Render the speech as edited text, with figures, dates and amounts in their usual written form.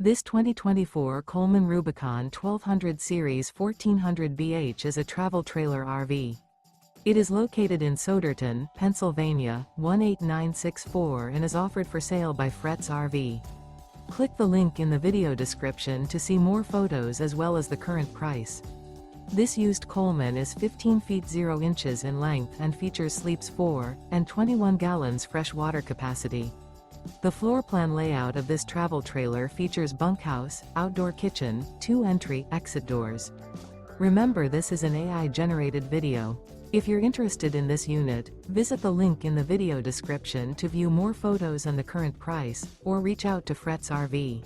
This 2024 Coleman Rubicon 1200 Series 1400 BH is a travel trailer RV. It is located in Souderton, Pennsylvania, 18964 and is offered for sale by Fretz RV. Click the link in the video description to see more photos as well as the current price. This used Coleman is 15 feet 0 inches in length and features sleeps 4 and 21 gallons fresh water capacity. The floor plan layout of this travel trailer features bunkhouse, outdoor kitchen, 2 entry/exit doors. Remember, this is an AI-generated video. If you're interested in this unit, visit the link in the video description to view more photos and the current price, or reach out to Fretz RV.